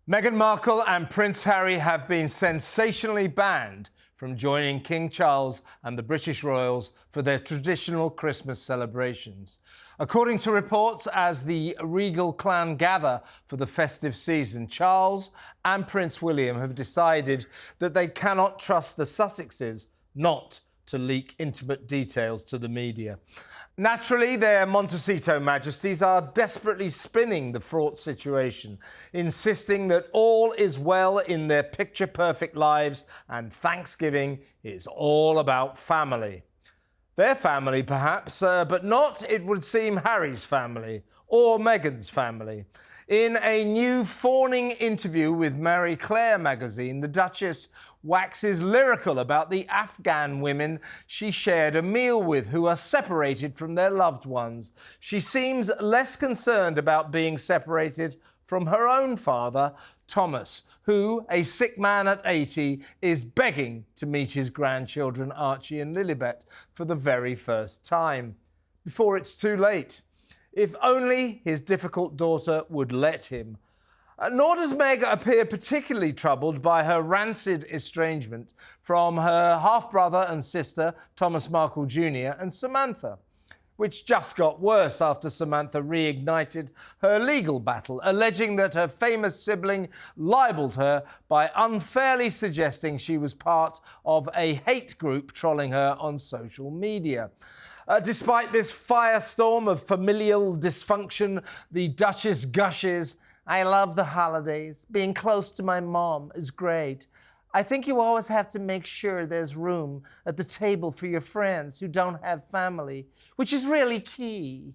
Meghan Markle and Prince Harry have been sensationally banned from joining King Charles and the British royals for their traditional Christmas celebrations. According to reports, as the regal clan gather for the festive season, Charles and Prince William have decided that they cannot trust the Sussexes not to leak intimate details to the media. Naturally, their Montecito Majesties are desperately spinning the fraught situation, insisting that all is well in their picture-perfect lives and Thanksgiving is all about family. Their family, perhaps, but not, it would seem, Harry's family or Meghan's family. In a new fawning interview with Marie Claire magazine, the Duchess waxes lyrical about the Afghan women she shared a meal with who are separated from their loved ones. She seems less concerned about being separated from her own father, Thomas, who, a sick man at 80, is begging to meet his grandchildren Archie and Lilibet for the very first time. Before it's too late. If only his difficult daughter would let him. Nor does Meg appear particularly troubled by her rancid estrangement from her half-brother and sister, Thomas Markle Jr. and Samantha, which just got worse after Samantha reignited her legal battle, alleging that her famous sibling libelled her by unfairly suggesting she was part of a hate group trolling her on social media. Despite this firestorm of familial dysfunction, the Duchess gushes, "I love the holidays. Being close to my mom is great. I think you always have to make sure there's room at the table for your friends who don't have family, which is really key.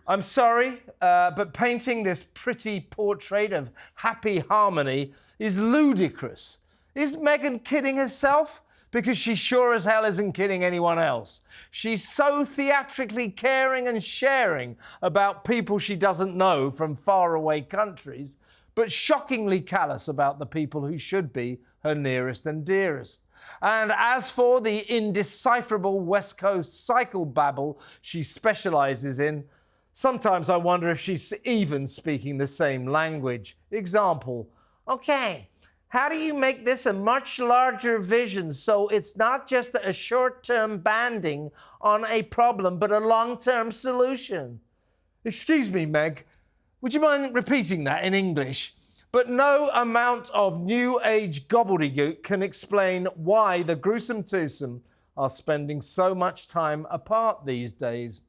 I'm sorry, but painting this pretty portrait of happy harmony is ludicrous. Is Meghan kidding herself? Because she sure as hell isn't kidding anyone else. She's so theatrically caring and sharing about people she doesn't know from faraway countries, but shockingly callous about the people who should be her nearest and dearest. And as for the indecipherable West Coast psychobabble she specialises in, sometimes I wonder if she's even speaking the same language. Example, okay, how do you make this a much larger vision so it's not just a short-term banding on a problem but a long-term solution? Excuse me, Meg, would you mind repeating that in English? But no amount of New Age gobbledygook can explain why the gruesome twosome are spending so much time apart these days,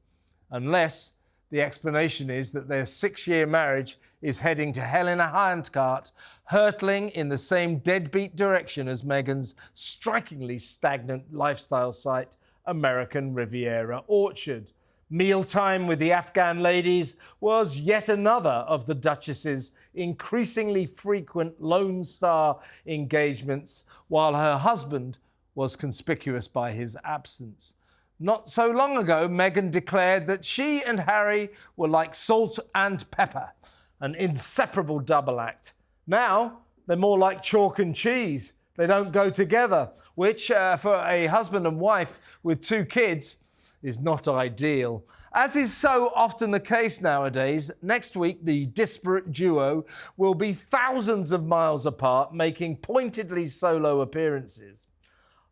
unless the explanation is that their 6-year marriage is heading to hell in a handcart, hurtling in the same deadbeat direction as Meghan's strikingly stagnant lifestyle site, American Riviera Orchard. Mealtime with the Afghan ladies was yet another of the Duchess's increasingly frequent Lone Star engagements, while her husband was conspicuous by his absence. Not so long ago, Meghan declared that she and Harry were like salt and pepper, an inseparable double act. Now, they're more like chalk and cheese. They don't go together, which, for a husband and wife with 2 kids, is not ideal. As is so often the case nowadays, next week the disparate duo will be thousands of miles apart, making pointedly solo appearances.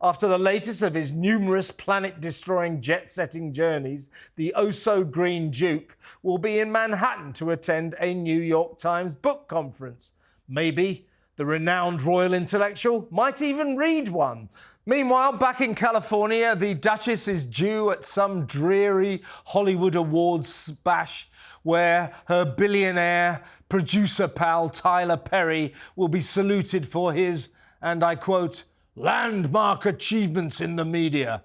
After the latest of his numerous planet-destroying jet-setting journeys, the oh-so-green Duke will be in Manhattan to attend a New York Times book conference. Maybe the renowned royal intellectual might even read one. Meanwhile, back in California, the Duchess is due at some dreary Hollywood Awards bash where her billionaire producer pal Tyler Perry will be saluted for his, and I quote, landmark achievements in the media.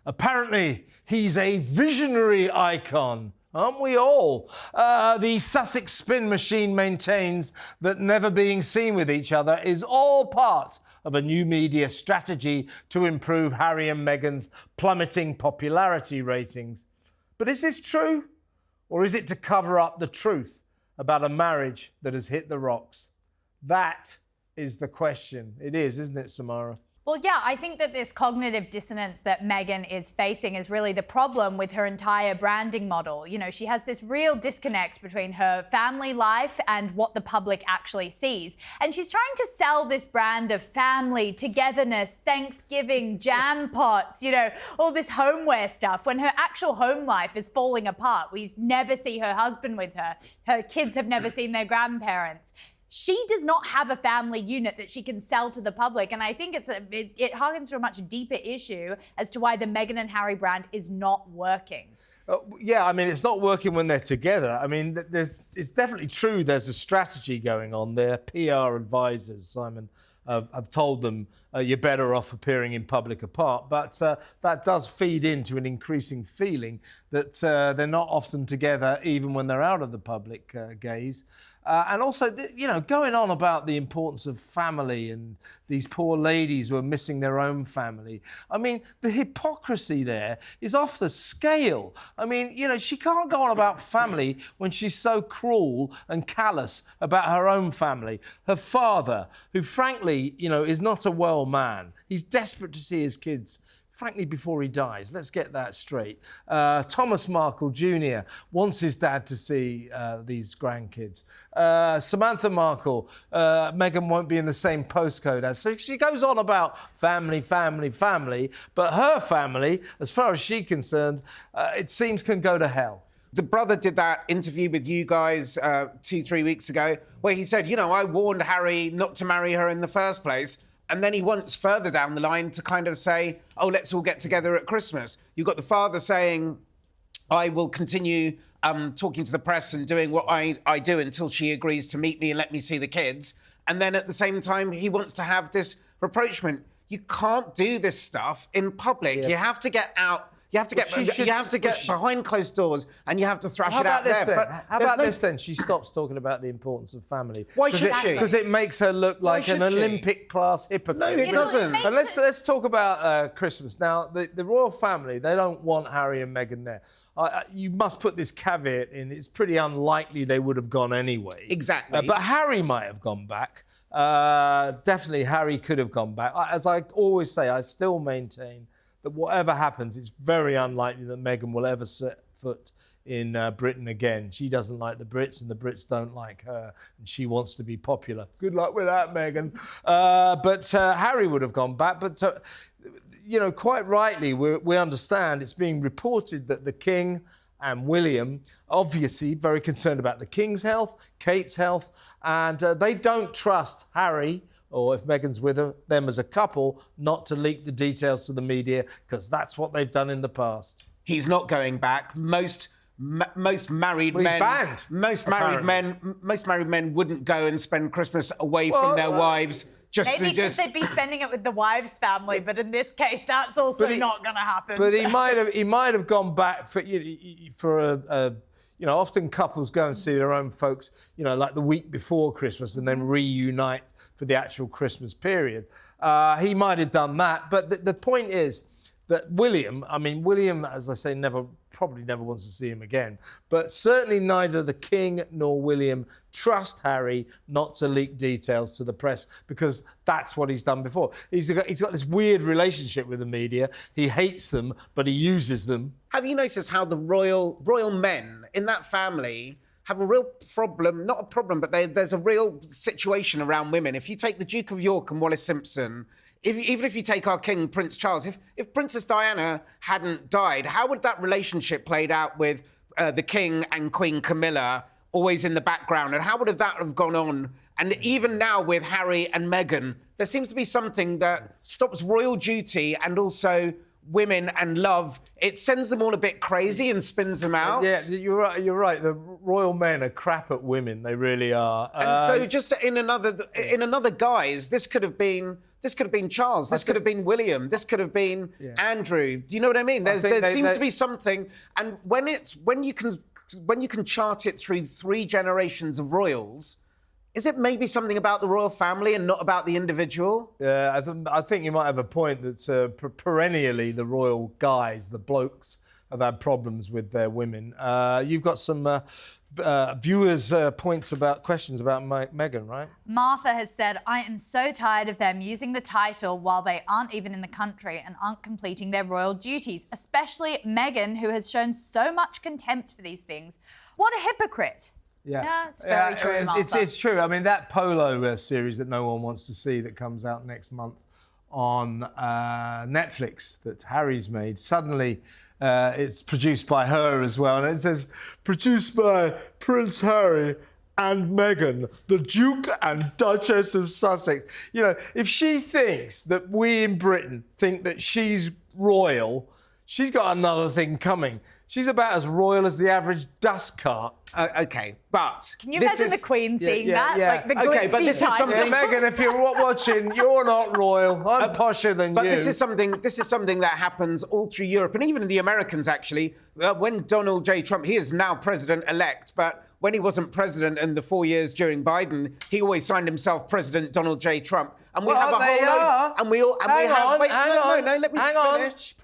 Apparently, he's a visionary icon. Aren't we all? The Sussex spin machine maintains that never being seen with each other is all part of a new media strategy to improve Harry and Meghan's plummeting popularity ratings. But is this true? Or is it to cover up the truth about a marriage that has hit the rocks? That is the question. It is, isn't it, Samara? Well, yeah, I think that this cognitive dissonance that Meghan is facing is really the problem with her entire branding model. You know, she has this real disconnect between her family life and what the public actually sees. And she's trying to sell this brand of family, togetherness, Thanksgiving, jam pots, you know, all this homeware stuff, when her actual home life is falling apart. We never see her husband with her. Her kids have never seen their grandparents. She does not have a family unit that she can sell to the public. And I think it harkens to a much deeper issue as to why the Meghan and Harry brand is not working. Yeah, I mean, it's not working when they're together. I mean, it's definitely true there's a strategy going on. Their PR advisors, Simon, have told them you're better off appearing in public apart. But that does feed into an increasing feeling that they're not often together even when they're out of the public gaze. And also, you know, going on about the importance of family and these poor ladies who are missing their own family. I mean, the hypocrisy there is off the scale. I mean, you know, she can't go on about family when she's so cruel and callous about her own family. Her father, who frankly, you know, is not a well man. He's desperate to see his kids, frankly, before he dies. Let's get that straight. Thomas Markle Jr. wants his dad to see these grandkids. Samantha Markle, Meghan won't be in the same postcode as. So she goes on about family, family, family, but her family, as far as she's concerned, it seems can go to hell. The brother did that interview with you guys 2-3 weeks ago, where he said, you know, I warned Harry not to marry her in the first place. And then he wants further down the line to kind of say, oh, let's all get together at Christmas. You've got the father saying, I will continue talking to the press and doing what I do until she agrees to meet me and let me see the kids. And then at the same time, he wants to have this rapprochement. You can't do this stuff in public. Yeah. You have to get out. You have to get behind closed doors and you have to thrash it out there. How about this then? She stops talking about the importance of family. Why should she? Because it makes her look like an Olympic-class hypocrite. No, it doesn't. And let's talk about Christmas. Now, the royal family, they don't want Harry and Meghan there. You must put this caveat in. It's pretty unlikely they would have gone anyway. Exactly. But Harry might have gone back. Definitely, Harry could have gone back. As I always say, I still maintain that whatever happens, it's very unlikely that Meghan will ever set foot in Britain again. She doesn't like the Brits and the Brits don't like her, and she wants to be popular. Good luck with that, Meghan. But Harry would have gone back. But, you know, quite rightly, we understand it's being reported that the King and William, obviously very concerned about the King's health, Kate's health, and they don't trust Harry, or if Meghan's with them as a couple, not to leak the details to the media, because that's what they've done in the past. He's not going back. Most married well, men, he's banned, most married men wouldn't go and spend Christmas away from their wives. Maybe because they'd be spending it with the wife's family, but in this case, that's also not going to happen. But he might have gone back for a you know, often couples go and see their own folks, you know, like the week before Christmas and then reunite for the actual Christmas period. He might have done that. But the point is that William, as I say, probably never wants to see him again. But certainly neither the King nor William trust Harry not to leak details to the press, because that's what he's done before. He's got this weird relationship with the media. He hates them, but he uses them. Have you noticed how the royal men in that family have a real problem, not a problem, but there's a real situation around women. If you take the Duke of York and Wallis Simpson, even if you take our King, Prince Charles, if Princess Diana hadn't died, how would that relationship played out with the King and Queen Camilla always in the background? And how would that have gone on? And even now with Harry and Meghan, there seems to be something that stops royal duty and also women and love. It sends them all a bit crazy and spins them out. Yeah, you're right. The royal men are crap at women. They really are. And so just in another guise, this could have been Charles. This could have been William. This could have been Andrew. Do you know what I mean? There seems to be something, and when you can chart it through 3 generations of royals, is it maybe something about the royal family and not about the individual? Yeah, I think you might have a point that perennially the royal guys, the blokes, have had problems with their women. You've got some viewers' questions about Meghan, right? Martha has said, I am so tired of them using the title while they aren't even in the country and aren't completing their royal duties, especially Meghan, who has shown so much contempt for these things. What a hypocrite. Yeah, it's very true, Martha. It's true. I mean, that Polo series that no one wants to see that comes out next month on Netflix that Harry's made, suddenly it's produced by her as well. And it says, produced by Prince Harry and Meghan, the Duke and Duchess of Sussex. You know, if she thinks that we in Britain think that she's royal, she's got another thing coming. She's about as royal as the average dust cart. Okay, but... Can you imagine the Queen seeing that? Yeah. Like the Okay, but this is something... Meghan, if you're watching, you're not royal. I'm posher than you. But this is something that happens all through Europe, and even the Americans, actually. When Donald J. Trump, he is now president-elect, but when he wasn't president in the 4 years during Biden, he always signed himself President Donald J. Trump. And we have a whole load... And we all... Hang on, let me finish.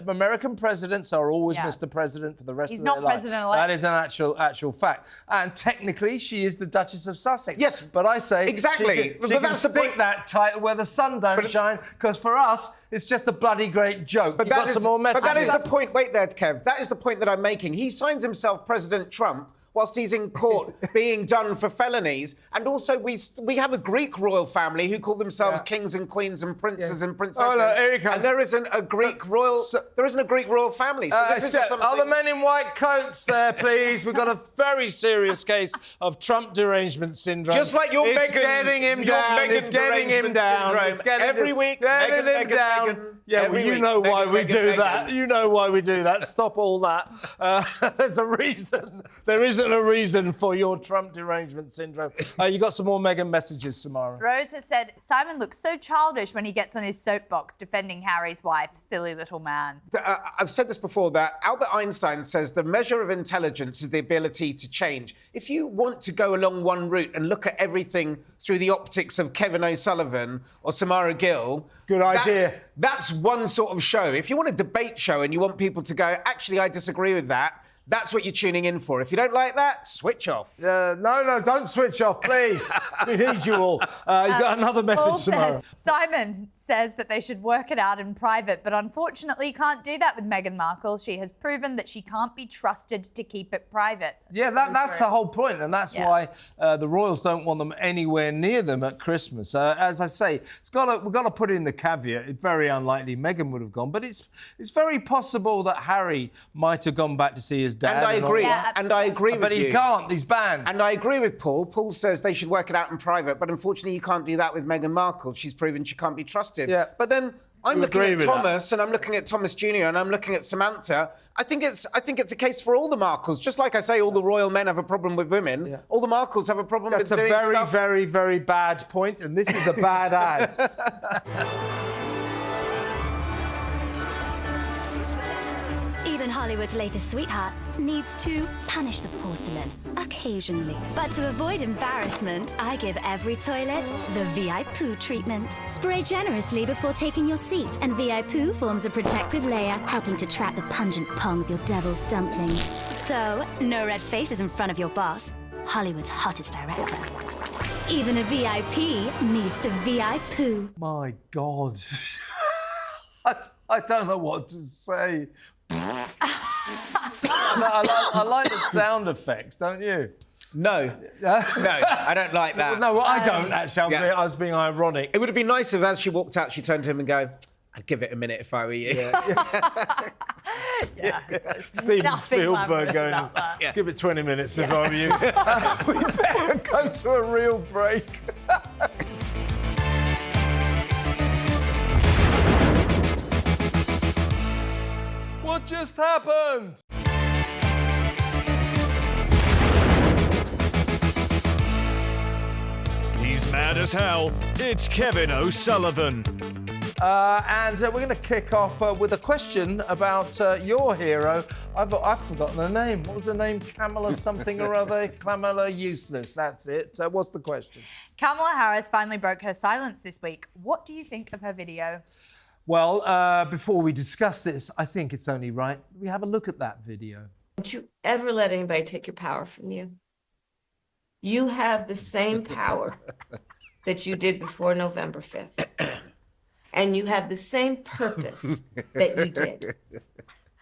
American presidents are always Mr. President for the rest of their life. He's not president-elect. That is an actual fact. And technically, she is the Duchess of Sussex. Yes. But I say... Exactly. She can stick that title where the sun don't shine, because for us, it's just a bloody great joke. But you've got some more messages. But that is the point... Wait there, Kev. That is the point that I'm making. He signs himself President Trump whilst he's in court being done for felonies. And also, we have a Greek royal family who call themselves kings and queens and princes and princesses. Oh, look, here he comes. And there isn't a Greek royal family. So this is just something... Other men in white coats there, please. We've got a very serious case of Trump derangement syndrome. Just like your Meghan... It's getting him down. It's getting him down. It's getting every week, getting him down. Meghan. Yeah, well, you know why we do that. You know why we do that. Stop all that. There's a reason. There isn't a reason for your Trump derangement syndrome. You got some more Meghan messages, Samara. Rose has said, Simon looks so childish when he gets on his soapbox defending Harry's wife. Silly little man. I've said this before, that Albert Einstein says the measure of intelligence is the ability to change. If you want to go along one route and look at everything through the optics of Kevin O'Sullivan or Samara Gill... Good idea. That's one sort of show. If you want a debate show and you want people to go, actually, I disagree with that, that's what you're tuning in for. If you don't like that, switch off. No, don't switch off, please. We need you all. You've got another message, Samara. Simon says that they should work it out in private, but unfortunately can't do that with Meghan Markle. She has proven that she can't be trusted to keep it private. That's the whole point, and that's why the royals don't want them anywhere near them at Christmas. As I say, we've got to put in the caveat. It's very unlikely Meghan would have gone, but it's very possible that Harry might have gone back to see his dad. And I agree. And I agree with you. But he can't. He's banned. And I agree with Paul. Paul says they should work it out in private, but unfortunately you can't do that with Meghan Markle. She's proven she can't be trusted. Yeah. But then I'm looking at Thomas, and I'm looking at Thomas Jr., and I'm looking at Samantha. I think it's a case for all the Markles. Just like I say, all the royal men have a problem with women. Yeah. All the Markles have a problem with doing stuff. That's a very, very, very bad point, and this is a bad ad. Even Hollywood's latest sweetheart needs to punish the porcelain occasionally. But to avoid embarrassment, I give every toilet the VI Poo treatment. Spray generously before taking your seat, and VI Poo forms a protective layer, helping to trap the pungent pong of your devil's dumplings. So, no red faces in front of your boss, Hollywood's hottest director. Even a VIP needs to VI Poo. My God. I don't know what to say. I like the sound effects, don't you? No, I don't like that. No, I don't actually. I was being ironic. It would have been nice if, as she walked out, she turned to him and go, "I'd give it a minute if I were you." Steven Spielberg going, give it 20 minutes if I were you. We better go to a real break. What just happened? He's mad as hell. It's Kevin O'Sullivan. And we're going to kick off with a question about your hero. I've forgotten her name. What was her name? Kamala something or other? Kamala Useless. That's it. What's the question? Kamala Harris finally broke her silence this week. What do you think of her video? Well, before we discuss this, I think it's only right we have a look at that video. Don't you ever let anybody take your power from you. You have the same power that you did before November 5th. And you have the same purpose that you did.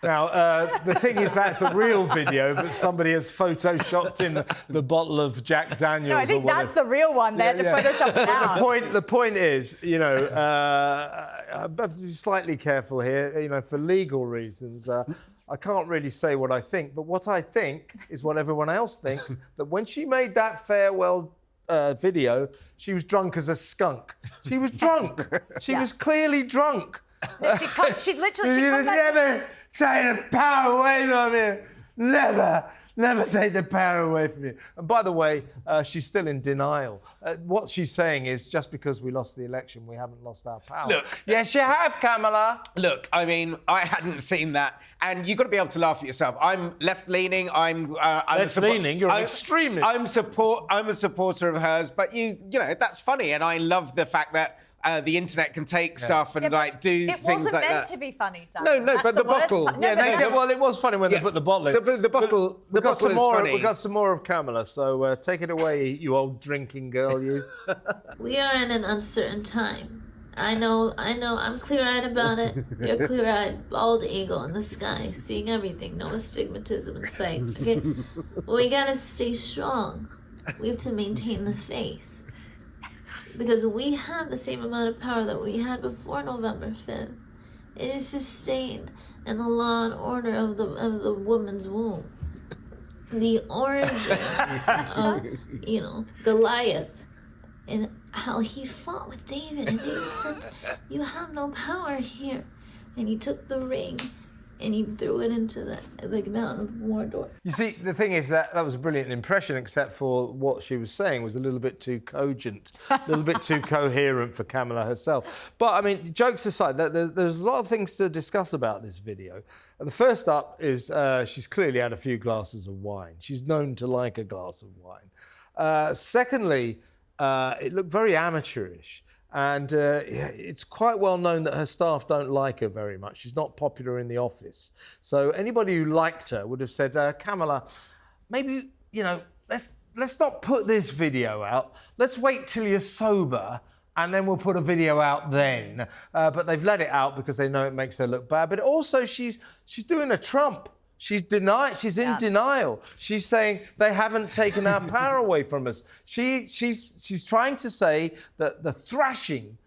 Now, the thing is, that's a real video, but somebody has photoshopped in the bottle of Jack Daniels. No, I think that's the real one. They had to Photoshop it out. The point is, you know, I have to be slightly careful here, you know, for legal reasons. I can't really say what I think, but what I think is what everyone else thinks, that when she made that farewell video, she was drunk as a skunk. She was drunk. She was clearly drunk. She literally... Never take the power away from you. Never take the power away from you. And by the way, she's still in denial. What she's saying is, just because we lost the election, we haven't lost our power. Look. Yes, you have, Kamala. Look, I mean, I hadn't seen that, and you've got to be able to laugh at yourself. I'm left-leaning. I'm left-leaning. You're an extremist. I'm a supporter of hers, but you know, that's funny, and I love the fact that the internet can take stuff and like do things like that. It wasn't meant to be funny, Sam. No, but the bottle. Well, it was funny when they put the bottle in. The bottle. We got some more. Funny. We got some more of Kamala. So take it away, you old drinking girl. You. We are in an uncertain time. I know. I'm clear-eyed about it. You're clear-eyed, bald eagle in the sky, seeing everything. No astigmatism in sight. Okay, well, we gotta stay strong. We have to maintain the faith. Because we have the same amount of power that we had before November 5th. It is sustained in the law and order of the woman's womb. The origin of, Goliath, and how he fought with David. And David said, you have no power here. And he took the ring and he threw it into the mountain of Mordor. You see, the thing is that was a brilliant impression, except for what she was saying was a little bit too cogent, a little bit too coherent for Kamala herself. But, I mean, jokes aside, there's a lot of things to discuss about this video. The first up is she's clearly had a few glasses of wine. She's known to like a glass of wine. Secondly, it looked very amateurish. And it's quite well known that her staff don't like her very much. She's not popular in the office. So anybody who liked her would have said, Kamala, maybe, you know, let's not put this video out. Let's wait till you're sober and then we'll put a video out then. But they've let it out because they know it makes her look bad. But also she's doing a Trump. She's in denial. She's saying they haven't taken our power away from us. She's trying to say that the thrashing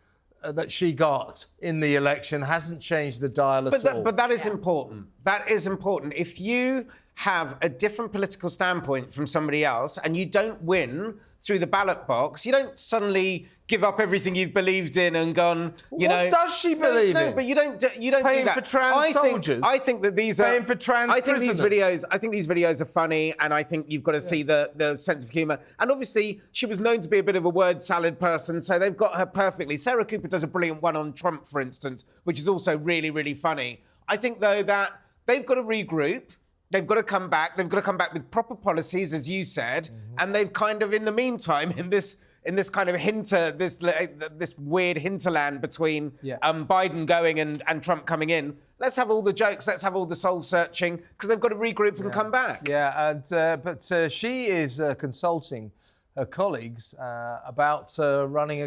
that she got in the election hasn't changed the dial at all. But that is important. That is important. If you have a different political standpoint from somebody else and you don't win through the ballot box, you don't suddenly give up everything you've believed in and gone, What does she believe in? No, but you don't Paying do that. for trans soldiers? I think that these are... Paying for trans prisoners? I think these videos are funny, and I think you've got to see the sense of humour. And obviously, she was known to be a bit of a word salad person, so they've got her perfectly. Sarah Cooper does a brilliant one on Trump, for instance, which is also really, really funny. I think, though, that they've got to regroup. They've got to come back. They've got to come back with proper policies, as you said. And they've kind of, in the meantime, in this kind of this weird hinterland between Biden going and Trump coming in, let's have all the jokes. Let's have all the soul searching, because they've got to regroup and come back. Yeah, and but she is consulting her colleagues about running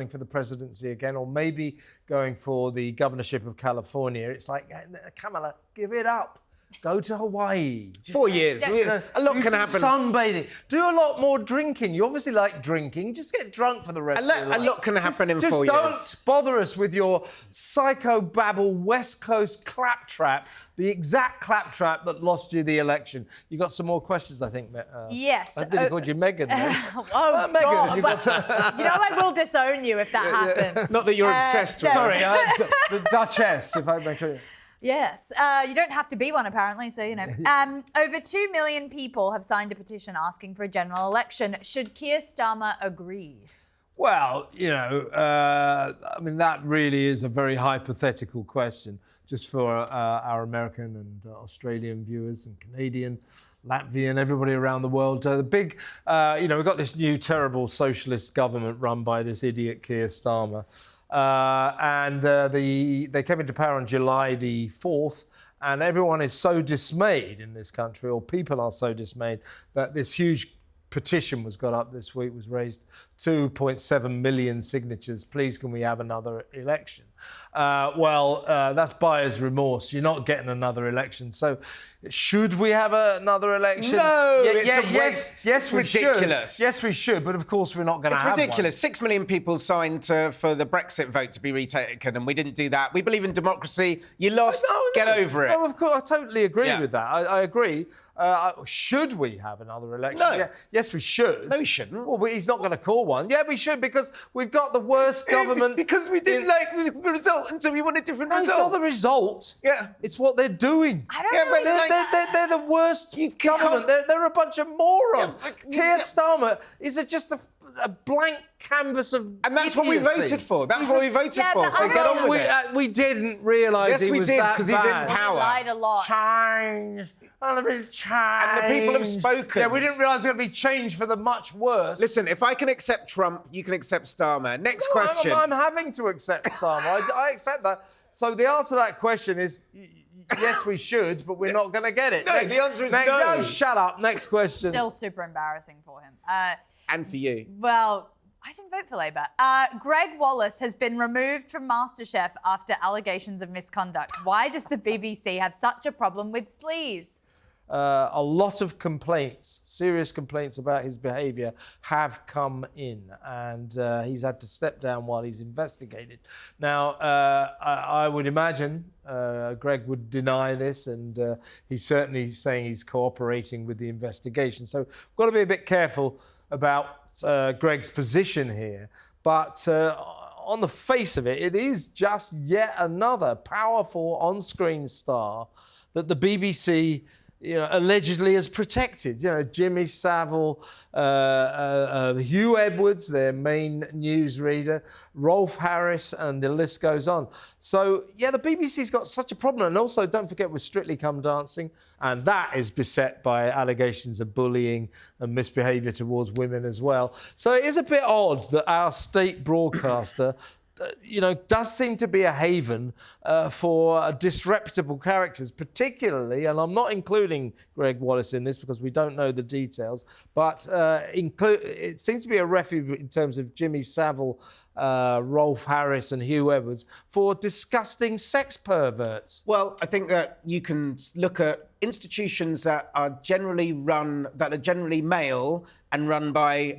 for the presidency again, or maybe going for the governorship of California. It's like, Kamala, give it up. Go to Hawaii. 4 years. A lot can happen. Sunbathing. Do a lot more drinking. You obviously like drinking. Just get drunk for the rest of your life. A lot can happen in 4 years. Just don't bother us with your psychobabble West Coast claptrap, the exact claptrap that lost you the election. You got some more questions, I think. Yes. I think called you Meghan. Oh, Meghan, God. You know, I will disown you if that happens. Not that you're obsessed with Sorry, the Duchess, if I make it. Yes. You don't have to be one, apparently, so, you know. Over 2 million people have signed a petition asking for a general election. Should Keir Starmer agree? Well, you know, I mean, that really is a very hypothetical question, just for our American and Australian viewers and Canadian, Latvian, everybody around the world. The big, you know, we've got this new terrible socialist government run by this idiot Keir Starmer. They came into power on July the 4th, and everyone is so dismayed in this country, or people are so dismayed, that this huge petition was got up this week, was raised 2.7 million signatures. Please, can we have another election? That's buyer's remorse. You're not getting another election. So, should we have another election? No, yes, we ridiculous. should. Yes, we should. But of course, we're not going to have It's ridiculous. one. 6 million people signed for the Brexit vote to be retaken, and we didn't do that. We believe in democracy. You lost. Get over it. No, of course, I totally agree Yeah. with that. I agree. Should we have another election? No. Yeah, yes, we should. No, we shouldn't. Well, he's not going to call one. Yeah, we should, because we've got the worst government. Because we didn't like the result, and so we want a different No, it's result. not the result. Yeah. It's what they're doing. I don't Yeah, really but They're the worst government. They're a bunch of morons. Keir Starmer is just a blank canvas of And that's what we idiocy. voted for. That's what we voted Yeah, for. but So I get don't- on with it. We didn't realise Yes, he we was did, that 'cause he's in bad. power. He lied a lot. Change. And the people have spoken. Yeah, we didn't realise there would be change for the much worse. Listen, if I can accept Trump, you can accept Starmer. Next No, question. I'm having to accept Starmer. I accept that. So the answer to that question is yes, we should, but we're not going to get it. No, the answer is no. No, shut up. Next question. Still super embarrassing for him. And for you. Well, I didn't vote for Labour. Gregg Wallace has been removed from Masterchef after allegations of misconduct. Why does the BBC have such a problem with sleaze? A lot of complaints, serious complaints about his behaviour have come in, and he's had to step down while he's investigated. Now, I would imagine Gregg would deny this, and he's certainly saying he's cooperating with the investigation. So we've got to be a bit careful about Gregg's position here. But on the face of it, it is just yet another powerful on-screen star that the BBC allegedly has protected. Jimmy Savile, Hugh Edwards, their main newsreader, Rolf Harris, and the list goes on. So, the BBC's got such a problem. And also, don't forget, with Strictly Come Dancing, and that is beset by allegations of bullying and misbehaviour towards women as well. So it is a bit odd that our state broadcaster does seem to be a haven for disreputable characters, particularly, and I'm not including Gregg Wallace in this because we don't know the details, but it seems to be a refuge in terms of Jimmy Savile, Rolf Harris and Hugh Edwards for disgusting sex perverts. Well, I think that you can look at institutions that are generally male and run by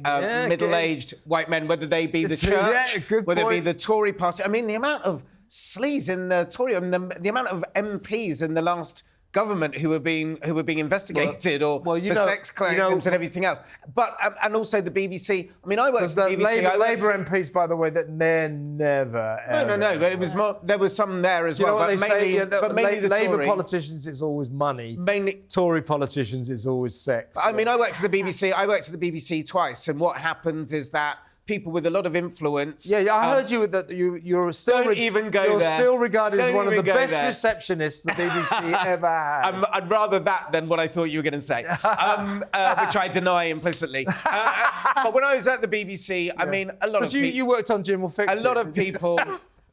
middle-aged white men, whether they be the church, whether it be the Tory party. I mean, the amount of sleaze in the Tory, the amount of MPs in the last government who were being investigated for sex claims and everything else. But and also the BBC. I mean, I worked for the BBC. Labour MPs, by the way, that they're never. No. But it was more. There was some there as well. But mainly the Labour Tory. politicians, it's always money. Mainly Tory politicians, it's always sex. I mean, I worked for the BBC. I worked for the BBC twice, and what happens is that people with a lot of influence. Yeah, I heard you that you're still. Don't even go You're there. still regarded as Don't one of the even go best there. receptionists the BBC ever had. I'd rather that than what I thought you were going to say, which I deny implicitly. But when I was at the BBC, I mean, a lot of people. You worked on Jim Will Fix It.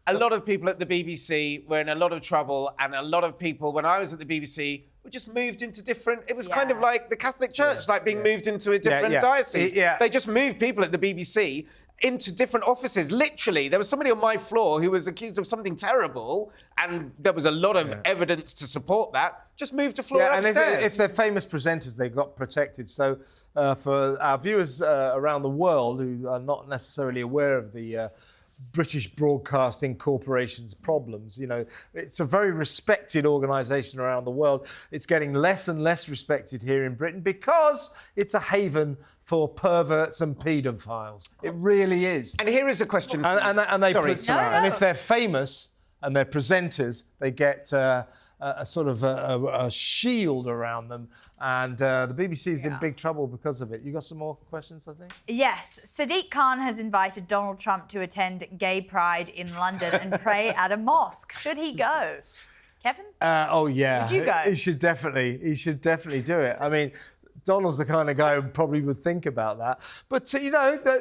A lot of people at the BBC were in a lot of trouble, and a lot of people, when I was at the BBC, were just moved into different. It was kind of like the Catholic Church, like being moved into a different diocese. They just moved people at the BBC into different offices. Literally, there was somebody on my floor who was accused of something terrible, and there was a lot of evidence to support that. Just moved to floor upstairs. And if they're famous presenters, they got protected. So for our viewers around the world who are not necessarily aware of the British Broadcasting Corporation's problems, it's a very respected organisation around the world. It's getting less and less respected here in Britain because it's a haven for perverts and paedophiles. It really is. And here is a question. And Sorry, Samara. And if they're famous and they're presenters, they get a sort of a shield around them, and the BBC is in big trouble because of it. You got some more questions, I think? Yes. Sadiq Khan has invited Donald Trump to attend Gay Pride in London and pray at a mosque. Should he go? Kevin? Oh, yeah. Would you go? He should definitely do it. I mean, Donald's the kind of guy who probably would think about that. But,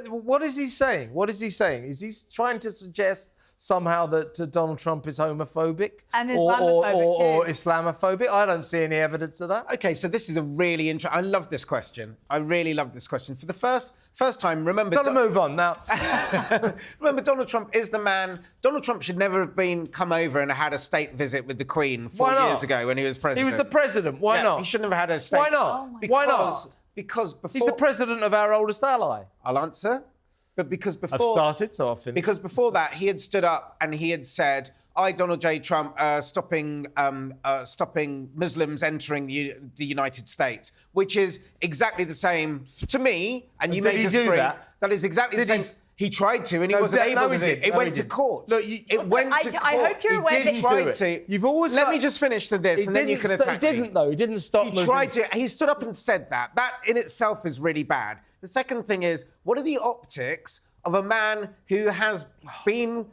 what is he saying? What is he saying? Is he trying to suggest somehow that Donald Trump is homophobic And or Islamophobic too. Islamophobic. I don't see any evidence of that. Okay, so this is a really interesting... I love this question. I really love this question. For the first time, remember... Got to move on now. Remember, Donald Trump is the man... Donald Trump should never have come over and had a state visit with the Queen 4 years ago when he was president. He was the president. Why not? He shouldn't have had a state... Why not? Why not? Because before... He's the president of our oldest ally. I'll answer. But because before... I've started, so I'll finish. Because before that, he had stood up and he had said, I, Donald J. Trump, stopping Muslims entering the United States, which is exactly the same to me, and you Did may he do disagree. that? That is exactly the same. He tried to, and he wasn't able to do it. It went to court. Look, it went to court. I hope you're aware that He tried to. You've always Let got- me just finish this, and then you can attack He didn't, though. He didn't stop He Muslims. tried to. He stood up and said that. That in itself is really bad. The second thing is, what are the optics of a man who has been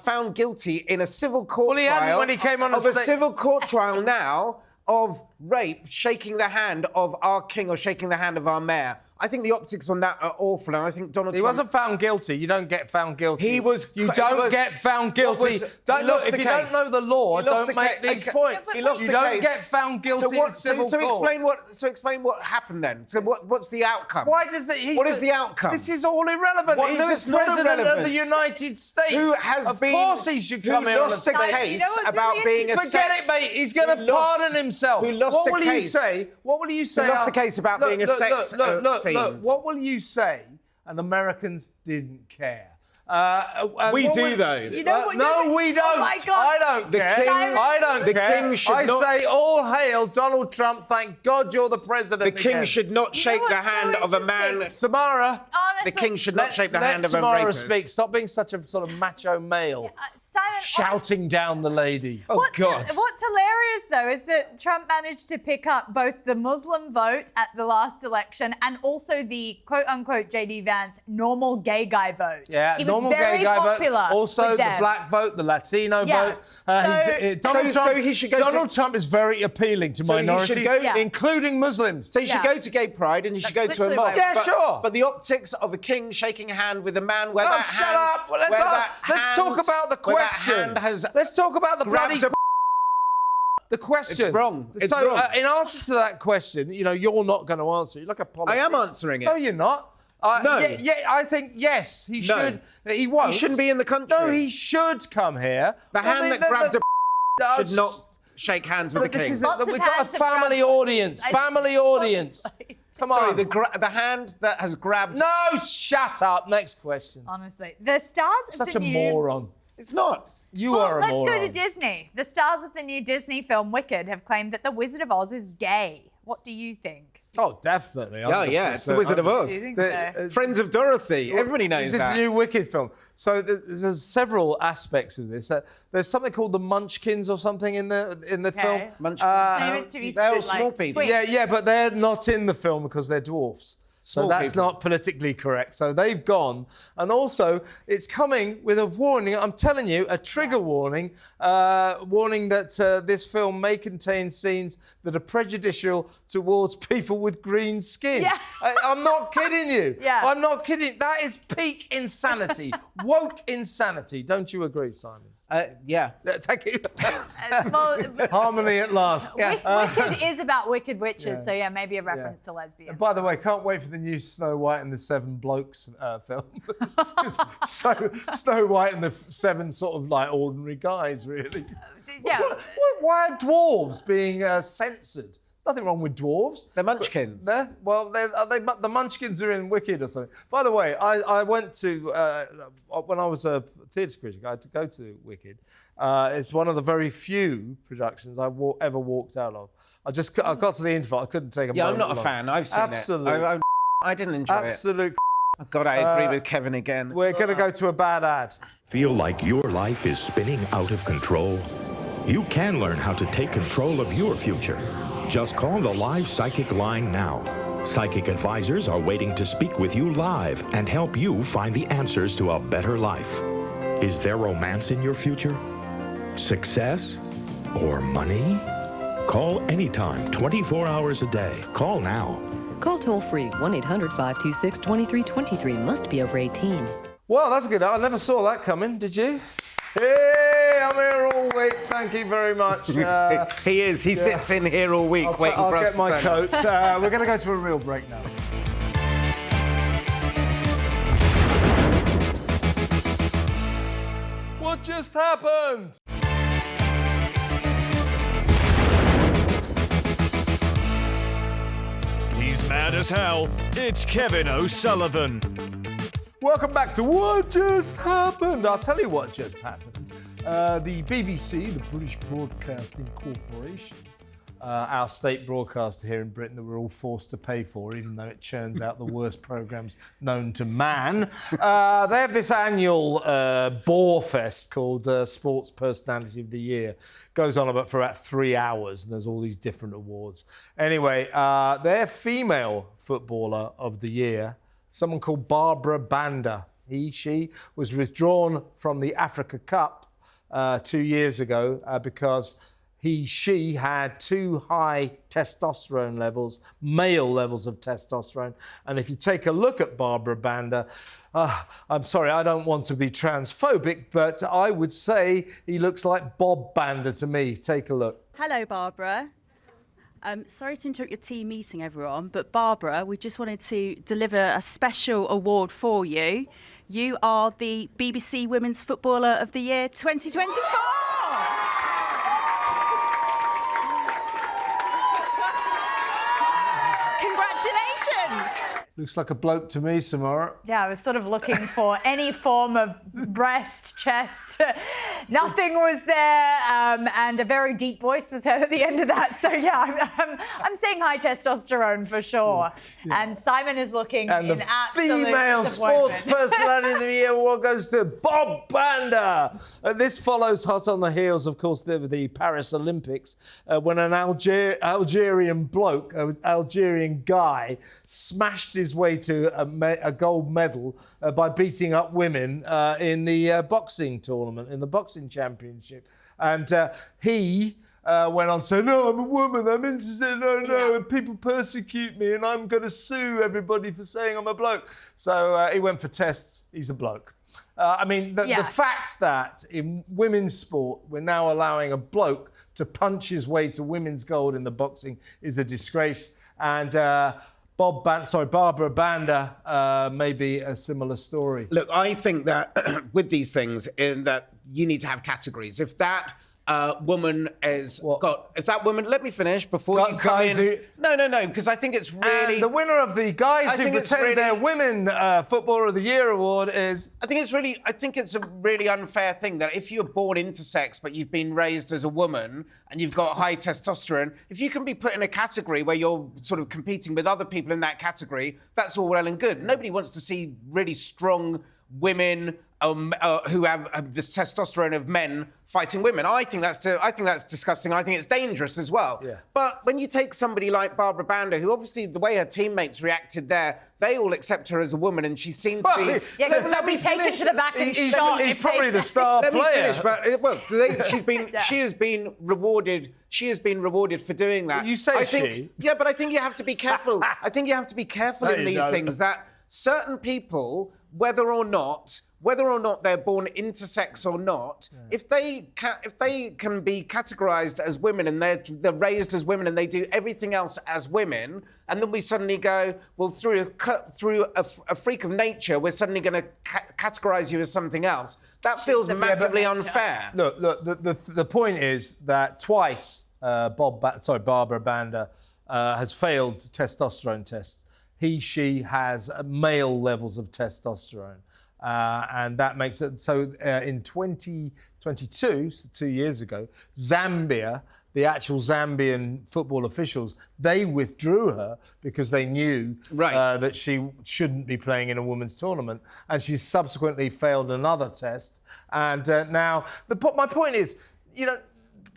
found guilty in a civil court Well, he hadn't trial when he came on of a civil court trial now of rape, shaking the hand of our king or shaking the hand of our mayor? I think the optics on that are awful, and I think Donald He Trump... wasn't found guilty. You don't get found guilty. He was... You don't get found guilty. Look, if you don't know the law, don't make these points. He lost you the don't case. get found guilty in civil court. Explain what happened then. So what's the outcome? Why does that? What is the outcome? This is all irrelevant. What? He's No, the it's not president of irrelevant. the United States. Who has of been... course he should come here on a lost the stage. case You know what's about really being a Forget sex... it, mate. He's going to pardon himself. Who lost what the will case? you say? What will you say? Who lost the case about being a sex fiend? What will you say? And Americans didn't care. We do, though. You know what? No, we don't. Oh my God. I don't The care. king- I don't the care. king should I not- say all hail Donald Trump. Thank God you're the president. The king again. should not shake the what's so hand of a man... interesting? Samara. Honestly, The king should not shake the let hand of a Samara rapist. speak. Stop being such a sort of macho male. Simon, Shouting down the lady. Oh, God. What's hilarious, though, is that Trump managed to pick up both the Muslim vote at the last election and also the quote-unquote J.D. Vance normal gay guy vote. Yeah, he was normal very gay guy vote. popular Also, with the them. black vote, the Latino Yeah. vote. So he should go Donald Trump is very appealing to So he should minorities, go- Yeah. including Muslims. So you should Yeah. go to gay pride and you should go That's to a literally mosque. what I Yeah, sure. But the optics of a king shaking a hand with a man where Oh, that shut hand... up! Well, let's talk about the where that question. hand has Let's talk about the bloody... grabbed a... The question. It's wrong. It's so, wrong. in answer to that question, you're not going to answer. You're like a politician. I am answering it. No, you're not. No. Yeah, I think, yes, he No. should. He won't. He shouldn't be in the country. No, he should come here. The hand that grabbed a... should should not shake hands with the king. We've Lots of got a hands have family grabbed- audience. Family audience. Come Sorry, on. the hand that has grabbed... No, shut up. Next question. Honestly, the stars of Such the a new... moron. It's not. You are a Let's moron. go to Disney. The stars of the new Disney film Wicked have claimed that the Wizard of Oz is gay. What do you think? Oh, definitely. Oh, yeah, it's the Wizard of Oz. Do you think so? Friends of Dorothy. Everybody knows This that. is a new Wicked film. So there's several aspects of this. There's something called the Munchkins or something in the film. Munchkins. David, to be They're all like small people. twins. Yeah, but they're not in the film because they're dwarfs. So Small that's people. not politically correct. So they've gone. And also, it's coming with a warning. I'm telling you, a trigger warning. Warning that this film may contain scenes that are prejudicial towards people with green skin. Yeah. I'm not kidding you. Yeah. I'm not kidding. That is peak insanity. Woke insanity. Don't you agree, Simon? Yeah. Thank you. Well, Harmony at last. Wicked is about wicked witches, so yeah, maybe a reference to lesbians. By the way, can't wait for the new Snow White and the Seven Blokes film. Snow White and the seven sort of like ordinary guys, really. Yeah. Why are dwarves being censored? There's nothing wrong with dwarves. They're Munchkins. Well, the Munchkins are in Wicked or something. By the way, I went to, when I was a theatre critic, I had to go to Wicked. It's one of the very few productions I've ever walked out of. I got to the interval, I couldn't take a Yeah, I'm moment not a alone. fan. I've seen Absolute. it. I didn't enjoy it. Absolute. Oh, God, I agree with Kevin again. We're going to go to a bad ad. Feel like your life is spinning out of control? You can learn how to take control of your future. Just call the live psychic line now. Psychic advisors are waiting to speak with you live and help you find the answers to a better life. Is there romance in your future? Success? Or money? Call anytime, 24 hours a day. Call now. Call toll-free 1-800-526-2323. Must be over 18. Well, that's a good ad. I never saw that coming, did you? Hey, I'm here all week. Thank you very much. He is. He sits in here all week waiting for us to I'll get my turn up. coat. We're going to go to a real break now. What just happened? He's mad as hell. It's Kevin O'Sullivan. Welcome back to What Just Happened. I'll tell you what just happened. The BBC, the British Broadcasting Corporation, our state broadcaster here in Britain that we're all forced to pay for, even though it churns out the worst programmes known to man. They have this annual bore fest called Sports Personality of the Year. Goes on for about 3 hours, and there's all these different awards. Anyway, their female footballer of the year, someone called Barbara Banda. She was withdrawn from the Africa Cup 2 years ago because she had too high testosterone levels, male levels of testosterone. And if you take a look at Barbara Banda, I'm sorry, I don't want to be transphobic, but I would say he looks like Bob Banda to me. Take a look. Hello, Barbara. Sorry to interrupt your team meeting, everyone, but Barbara, we just wanted to deliver a special award for you. You are the BBC Women's Footballer of the Year 2024! Congratulations! Looks like a bloke to me, Samara. Yeah, I was sort of looking for any form of breast, chest. Nothing was there, and a very deep voice was heard at the end of that. So yeah, I'm seeing high testosterone for sure. Yeah. And Simon is looking and in the absolute female sports personality of the year award goes to Bob Banda. This follows hot on the heels, of course, of the Paris Olympics, when an Algerian bloke, an Algerian guy, smashed his way to a gold medal by beating up women in the boxing tournament, in the boxing championship. And he went on to say, no, I'm a woman, I'm interested, no, and people persecute me and I'm going to sue everybody for saying I'm a bloke. So he went for tests, he's a bloke. The fact that in women's sport we're now allowing a bloke to punch his way to women's gold in the boxing is a disgrace. And Barbara Banda may be a similar story. Look, I think that with these things, in that you need to have categories. If that woman has if that woman, let me finish before you come in. No, because I think it's really... And the winner of the guys who pretend they're women Footballer of the Year award is... I think it's a really unfair thing that if you're born intersex but you've been raised as a woman and you've got high testosterone, if you can be put in a category where you're sort of competing with other people in that category, that's all well and good. Nobody wants to see really strong women who have this testosterone of men fighting women. I think that's disgusting. I think it's dangerous as well. Yeah. But when you take somebody like Barbara Banda, who obviously the way her teammates reacted there, they all accept her as a woman, and she seemed to be. Yeah, because they'll be taken to the back and shot. He's probably the star player. Let me finish. She has been rewarded. She has been rewarded for doing that. You say she? Yeah, but I think you have to be careful. I think you have to be careful in these things that certain people, whether or not they're born intersex or not, if they can be categorised as women and they're raised as women and they do everything else as women, and then we suddenly go, well, through a freak of nature, we're suddenly going to categorise you as something else. That feels massively unfair. Look. The point is that twice Barbara Banda has failed testosterone tests. She has male levels of testosterone. And that makes it so in 2022, so 2 years ago, Zambia, the actual Zambian football officials, they withdrew her because they knew that she shouldn't be playing in a women's tournament. And she's subsequently failed another test. And now, my point is,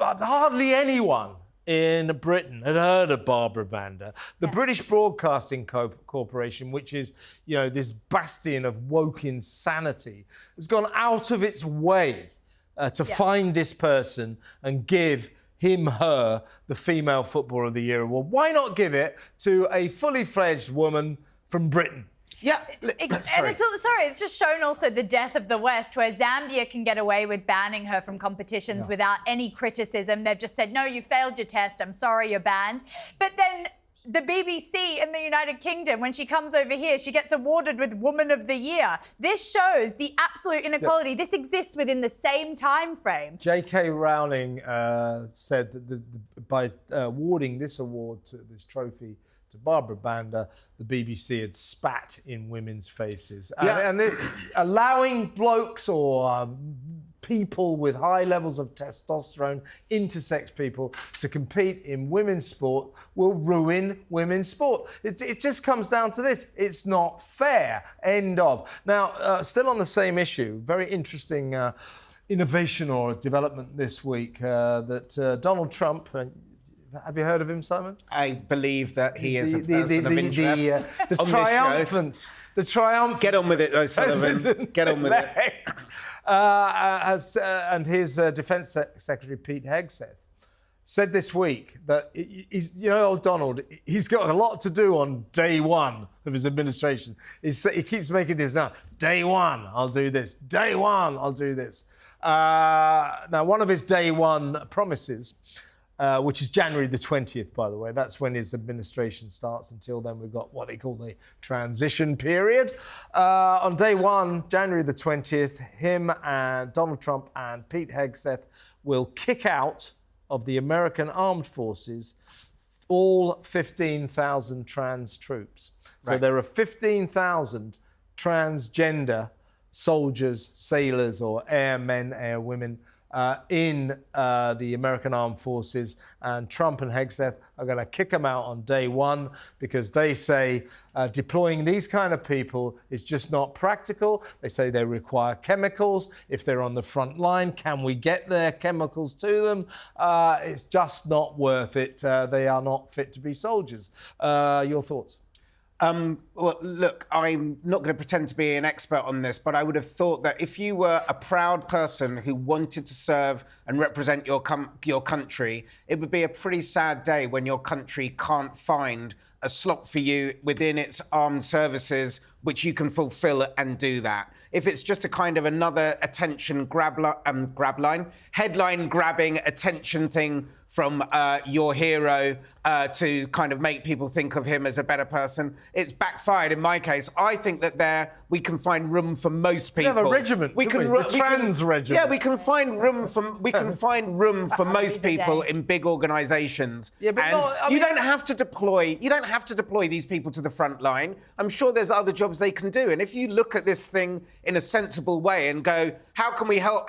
hardly anyone in Britain had heard of Barbara Banda. The British Broadcasting Corporation, which is, this bastion of woke insanity, has gone out of its way to find this person and give her the Female Footballer of the Year award. Why not give it to a fully fledged woman from Britain? Yeah. And it's just shown also the death of the West, where Zambia can get away with banning her from competitions without any criticism. They've just said, no, you failed your test. I'm sorry, you're banned. But then the BBC in the United Kingdom, when she comes over here, she gets awarded with Woman of the Year. This shows the absolute inequality. This exists within the same time frame. J.K. Rowling said that by awarding this award, this trophy, to Barbara Banda, the BBC had spat in women's faces. And allowing blokes or people with high levels of testosterone, intersex people, to compete in women's sport will ruin women's sport. It just comes down to this. It's not fair. End of. Now, still on the same issue, very interesting innovation or development this week that Donald Trump... have you heard of him, Simon? I believe that he is a person of interest. The triumphant. Get on with it, though, Sullivan. Get on with it. And his Defence Secretary, Pete Hegseth, said this week that old Donald, he's got a lot to do on day one of his administration. He keeps making this now. Day one, I'll do this. Day one, I'll do this. Now, one of his day one promises, which is January the 20th, by the way. That's when his administration starts. Until then, we've got what they call the transition period. On day one, January the 20th, him and Donald Trump and Pete Hegseth will kick out of the American Armed Forces all 15,000 trans troops. So there are 15,000 transgender soldiers, sailors, or airmen, airwomen, in the American Armed Forces, and Trump and Hegseth are going to kick them out on day one because they say deploying these kind of people is just not practical. They say they require chemicals. If they're on the front line, can we get their chemicals to them? It's just not worth it. They are not fit to be soldiers. Your thoughts? Well, look, I'm not going to pretend to be an expert on this, but I would have thought that if you were a proud person who wanted to serve and represent your country, it would be a pretty sad day when your country can't find a slot for you within its armed services which you can fulfill and do that. If it's just a kind of another attention grab line, headline grabbing attention thing from your hero to kind of make people think of him as a better person, it's backfired in my case. I think that we can find room for most people. We have a regiment. Trans regiment. Yeah, we can find room for most people in big organisations. Yeah, but you don't have to deploy these people to the front line. I'm sure there's other jobs they can do. And if you look at this thing in a sensible way and go, how can we help?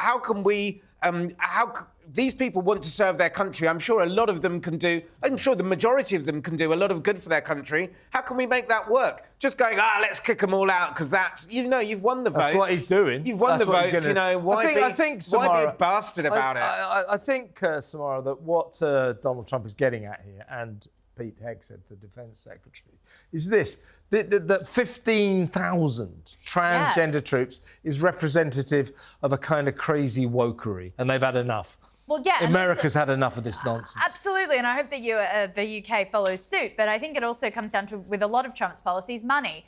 These people want to serve their country. I'm sure a lot of them can do. I'm sure the majority of them can do a lot of good for their country. How can we make that work? Just going, let's kick them all out because you've won the vote. That's what he's doing. You've won the votes. I think Samara, why be a bastard about it? I think, Samara, that what Donald Trump is getting at here, and Pete Hegseth, the Defence Secretary, is this, that 15,000 transgender troops is representative of a kind of crazy wokery, and they've had enough. Well, yeah. America's had enough of this nonsense. Absolutely, and I hope that the UK follows suit. But I think it also comes down to, with a lot of Trump's policies, money.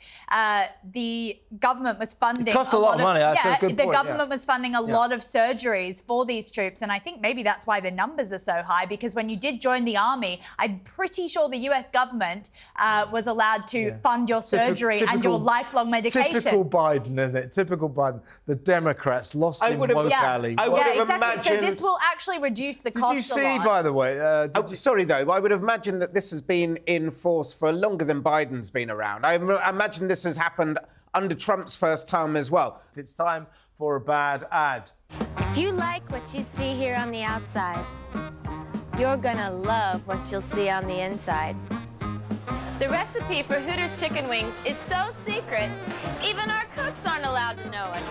The government was funding... It costs a lot of money. That's a good point. The government was funding a lot of surgeries for these troops, and I think maybe that's why the numbers are so high, because when you did join the army, I'm pretty sure the US government was allowed to fund your surgery and your lifelong medication. Typical Biden, isn't it? Typical Biden. The Democrats lost in woke alley. Exactly. So this will actually reduce the cost. Did you see, by the way... sorry, though, I would imagine that this has been in force for longer than Biden's been around. I imagine this has happened under Trump's first term as well. It's time for a bad ad. If you like what you see here on the outside, you're gonna love what you'll see on the inside. The recipe for Hooters chicken wings is so secret, even our cooks aren't allowed to know it.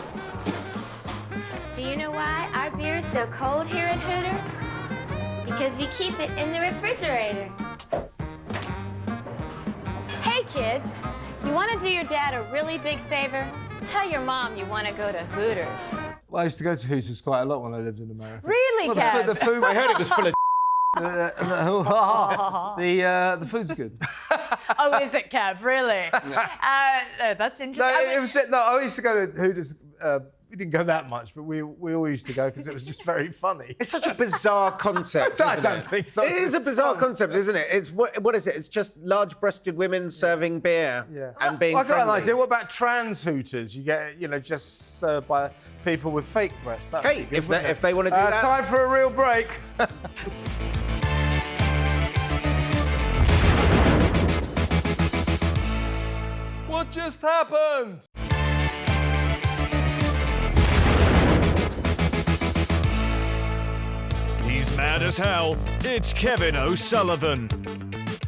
Do you know why our beer is so cold here at Hooters? Because we keep it in the refrigerator. Hey kids, you want to do your dad a really big favor? Tell your mom you want to go to Hooters. Well, I used to go to Hooters quite a lot when I lived in America. Really, Kev? The food... I heard it was full of The food's good. Oh, is it, Kev? Really? That's interesting. I used to go to Hooters. We didn't go that much, but we all used to go because it was just very funny. It's such a bizarre concept, isn't I don't think so. It is a bizarre concept, isn't it? It's what is it? It's just large-breasted women serving beer and being I got friendly. an idea. What about trans Hooters? You get, just served by people with fake breasts. That would Hey, be good, if they want to do that. Time for a real break. What just happened? He's mad as hell. It's Kevin O'Sullivan.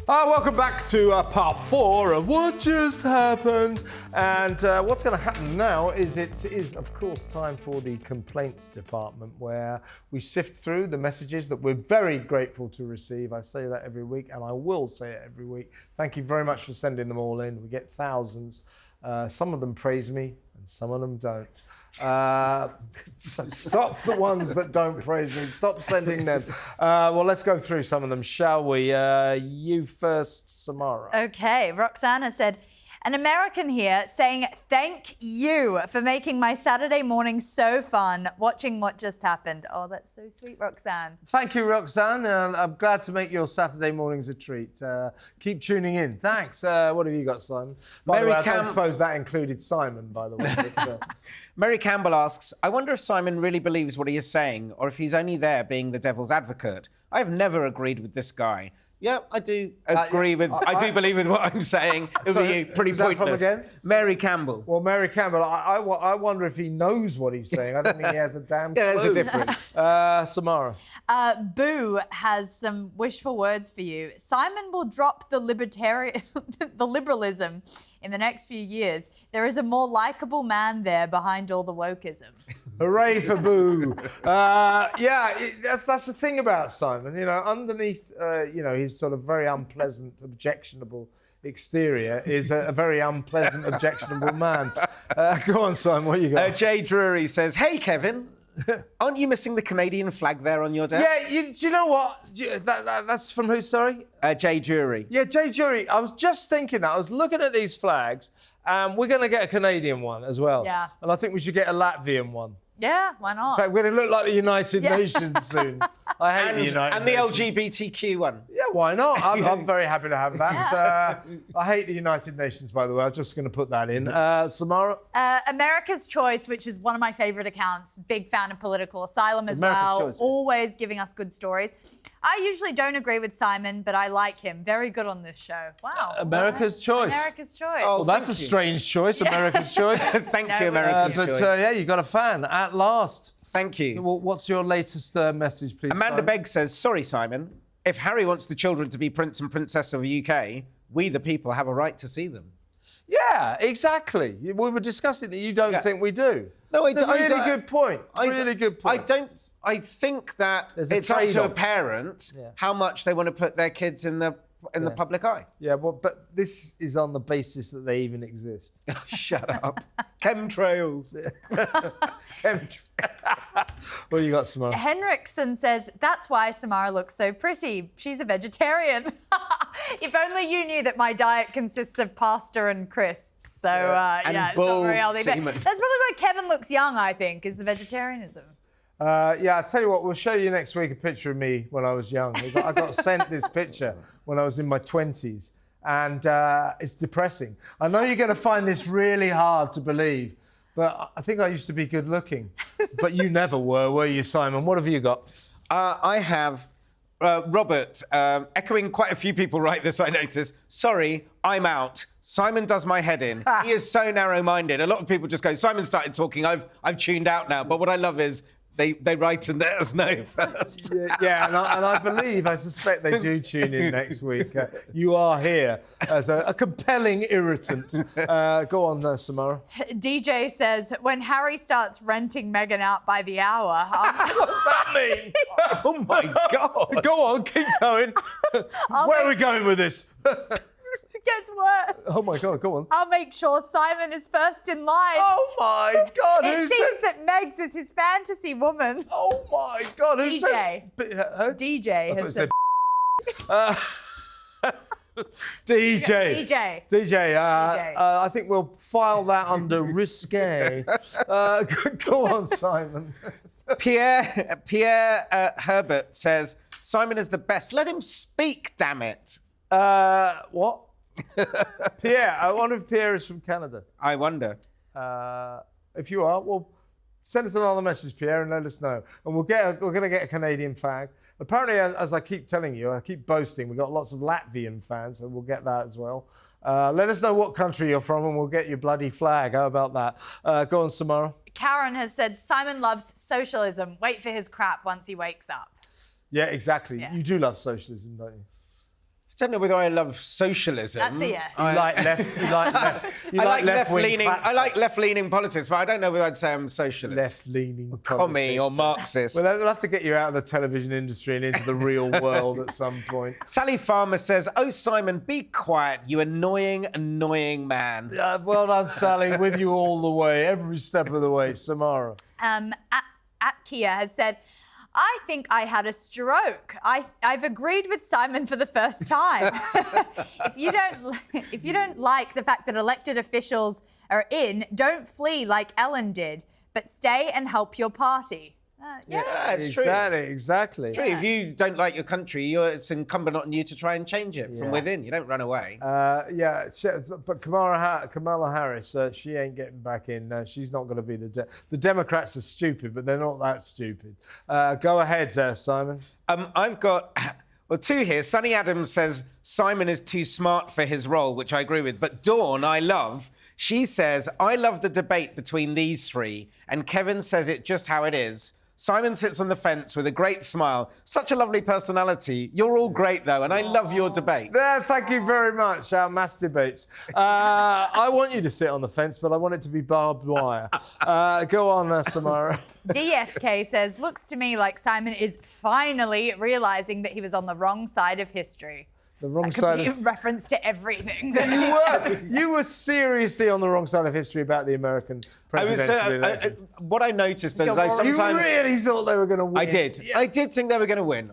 Welcome back to part 4 of What Just Happened. And what's going to happen now is it is, of course, time for the complaints department where we sift through the messages that we're very grateful to receive. I say that every week and I will say it every week. Thank you very much for sending them all in. We get thousands. Some of them praise me and some of them don't. So stop the ones that don't praise me. Stop sending them. Well, let's go through some of them, shall we? You first, Samara. Okay, Roxana said, an American here saying thank you for making my Saturday morning so fun watching What Just Happened. Oh, that's so sweet, Roxanne. Thank you, Roxanne. I'm glad to make your Saturday mornings a treat. Keep tuning in. Thanks. What have you got, Simon? By the way, I don't suppose that included Simon, by the way. But, Mary Campbell asks, I wonder if Simon really believes what he is saying or if he's only there being the devil's advocate. I have never agreed with this guy. Yeah, I do agree with... I do believe with what I'm saying. It'll be pretty pointless. Again? Mary Campbell. Well, Mary Campbell, I wonder if he knows what he's saying. I don't think he has a damn clue. Yeah, there's a difference. Samara. Boo has some wishful words for you. Simon will drop the liberalism in the next few years. There is a more likeable man there behind all the wokeism. Hooray for Boo. That's the thing about Simon. Underneath, his sort of very unpleasant, objectionable exterior is a very unpleasant, objectionable man. Go on, Simon, what you got? Jay Drury says, hey, Kevin, aren't you missing the Canadian flag there on your desk? Yeah, do you know what? That's from who, sorry? Jay Drury. Yeah, Jay Drury. I was just thinking that. I was looking at these flags, and we're going to get a Canadian one as well. Yeah. And I think we should get a Latvian one. Yeah, why not? In fact, we're going to look like the United Nations soon. I hate the United Nations. And the LGBTQ one. Yeah, why not? I'm very happy to have that. I hate the United Nations, by the way. I'm just going to put that in. Samara? America's Choice, which is one of my favourite accounts. Big fan of Political Asylum as well. Choice. Always giving us good stories. I usually don't agree with Simon, but I like him. Very good on this show. Wow. America's Choice. America's Choice. Oh, well, that's a strange choice, America's Choice. Thank you, America's Choice. But you got a fan at last. Thank you. Well, what's your latest message, please? Amanda Simon? Begg says, sorry, Simon. If Harry wants the children to be Prince and Princess of the UK, we, the people, have a right to see them. Yeah, exactly. We were discussing that you don't think we do. No, it's a really good point. Really good point. I think that it's up to a parent how much they want to put their kids in the public eye. Yeah, well, but this is on the basis that they even exist. Shut up. Chemtrails. What you got, Samara? Henriksen says, that's why Samara looks so pretty. She's a vegetarian. If only you knew that my diet consists of pasta and crisps. So, it's not very healthy. But that's probably why Kevin looks young, I think, is the vegetarianism. I'll tell you what, we'll show you next week a picture of me when I was young. I got sent this picture when I was in my 20s, and it's depressing. I know you're going to find this really hard to believe, but I think I used to be good looking. But you never were you, Simon? What have you got? I have Robert, echoing quite a few people write this, I notice. Sorry, I'm out. Simon does my head in. He is so narrow-minded. A lot of people just go, Simon started talking, I've tuned out now. But what I love is they write and let us know first. Yeah, and I suspect they do tune in next week. You are here as a compelling irritant. Go on, Samara. DJ says, when Harry starts renting Meghan out by the hour... What's that mean? Oh, my God. Go on, keep going. Where are we going with this? It gets worse. Oh my God, go on. I'll make sure Simon is first in line. Oh my God, It who seems said? that Megs is his fantasy woman. Oh my God, who DJ. said? DJ I thought has it said. DJ. DJ. DJ, I think we'll file that under risque. Go on, Simon. Pierre Herbert says, Simon is the best. Let him speak, damn it. What? Pierre. I wonder if Pierre is from Canada. I wonder. If you are, well, send us another message, Pierre, and let us know. And we're going to get a Canadian flag. Apparently, as I keep telling you, I keep boasting, we've got lots of Latvian fans, so we'll get that as well. Let us know what country you're from, and we'll get your bloody flag. How about that? Go on, Samara. Karen has said, Simon loves socialism. Wait for his crap once he wakes up. Yeah, exactly. Yeah. You do love socialism, don't you? I don't know whether I love socialism. That's a yes. You like left. You like left. You I like left-wing. I like left-leaning politics, but I don't know whether I'd say I'm socialist. Left-leaning. Commie or Marxist. Well, we'll have to get you out of the television industry and into the real world at some point. Sally Farmer says, "Oh, Simon, be quiet, you annoying, annoying man." Well done, Sally. With you all the way, every step of the way. Samara. Kia has said, I think I had a stroke. I've agreed with Simon for the first time. If you don't like the fact that elected officials are in, don't flee like Ellen did, but stay and help your party. It's true. Exactly. True. If you don't like your country, it's incumbent on you to try and change it from within. You don't run away. But Kamala Harris, she ain't getting back in. She's not going to be the Democrats are stupid, but they're not that stupid. Go ahead, Simon. I've got two here. Sonny Adams says Simon is too smart for his role, which I agree with. But Dawn, I love. She says, I love the debate between these three, and Kevin says it just how it is. Simon sits on the fence with a great smile. Such a lovely personality. You're all great, though, and I love your debate. Thank you very much, our mass debates. I want you to sit on the fence, but I want it to be barbed wire. Go on, Samara. DFK says, looks to me like Simon is finally realising that he was on the wrong side of history. The wrong that side could be of... reference to everything. You were seriously on the wrong side of history about the American presidential election. What I noticed is I sometimes... You really thought they were going to win. I did. Yeah. I did think they were going to win.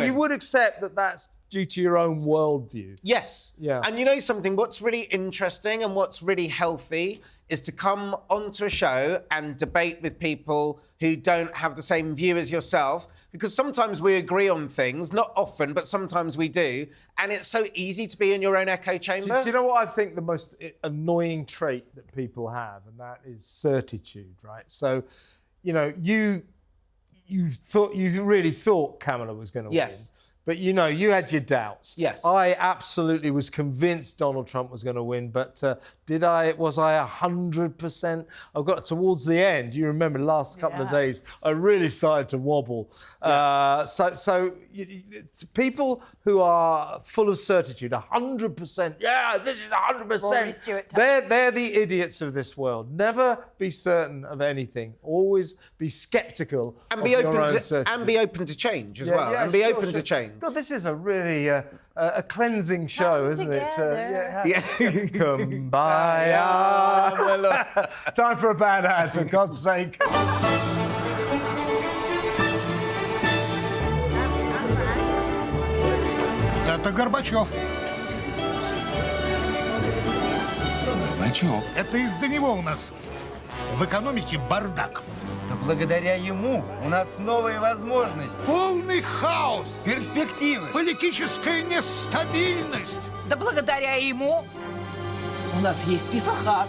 You would accept that that's due to your own worldview. Yes. Yeah. And you know something? What's really interesting and what's really healthy is to come onto a show and debate with people who don't have the same view as yourself. Because sometimes we agree on things, not often, but sometimes we do. And it's so easy to be in your own echo chamber. Do you know what I think the most annoying trait that people have? And that is certitude, right? So, you know, you really thought Kamala was going to win. But, you know, you had your doubts. Yes. I absolutely was convinced Donald Trump was going to win, but was I 100%? I got towards the end, you remember the last couple of days, I really started to wobble. People who are full of certitude, 100%, this is 100%. They're the idiots of this world. Never be certain of anything. Always be sceptical of your own certainty. And be open to change as well. And be open to change. God, this is a really a cleansing show, isn't it? Kumbaya. Time for a bad ad, for God's sake. Это Горбачев. Горбачев? Это из-за него у нас в экономике бардак. Да благодаря ему у нас новые возможности. Полный хаос. Перспективы. Политическая нестабильность. Да благодаря ему у нас есть пицца-хат.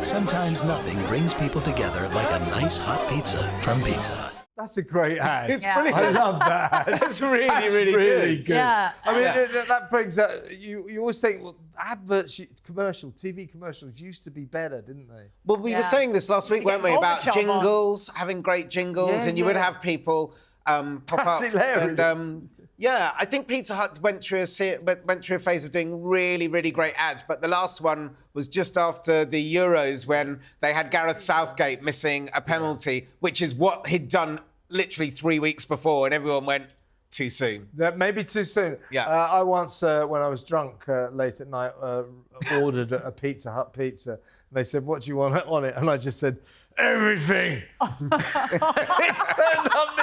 Sometimes nothing brings people together like a nice hot pizza from Pizza Hut. That's a great ad. It's brilliant. I love that. That's really good. Yeah. I mean, that brings up... You always think, well, adverts, TV commercials used to be better, didn't they? Well, we were saying this last week, weren't we, about jingles, having great jingles, and you would have people pop up. Hilarious. I think Pizza Hut went through a phase of doing really, really great ads, but the last one was just after the Euros when they had Gareth Southgate missing a penalty, which is what he'd done literally 3 weeks before, and everyone went, too soon. That may be too soon. Yeah. I once, when I was drunk late at night, ordered a Pizza Hut pizza. They said, "What do you want on it?" And I just said, "Everything." It turned up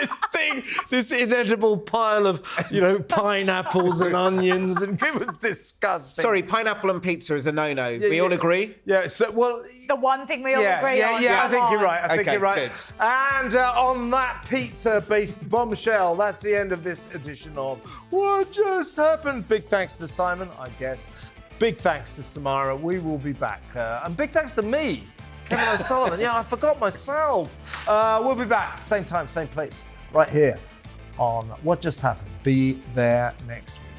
this inedible pile of, pineapples and onions, and it was disgusting. Sorry, pineapple on pizza is a no-no. We all agree? Yeah. So, well, The one thing we all agree on. I think you're right. I think Okay, you're right. good. And on that pizza-based bombshell, that's the end of this edition of What Just Happened. Big thanks to Simon, I guess. Big thanks to Samara. We will be back. And big thanks to me, Kevin O'Sullivan. Yeah, I forgot myself. We'll be back, same time, same place, right here on What Just Happened. Be there next week.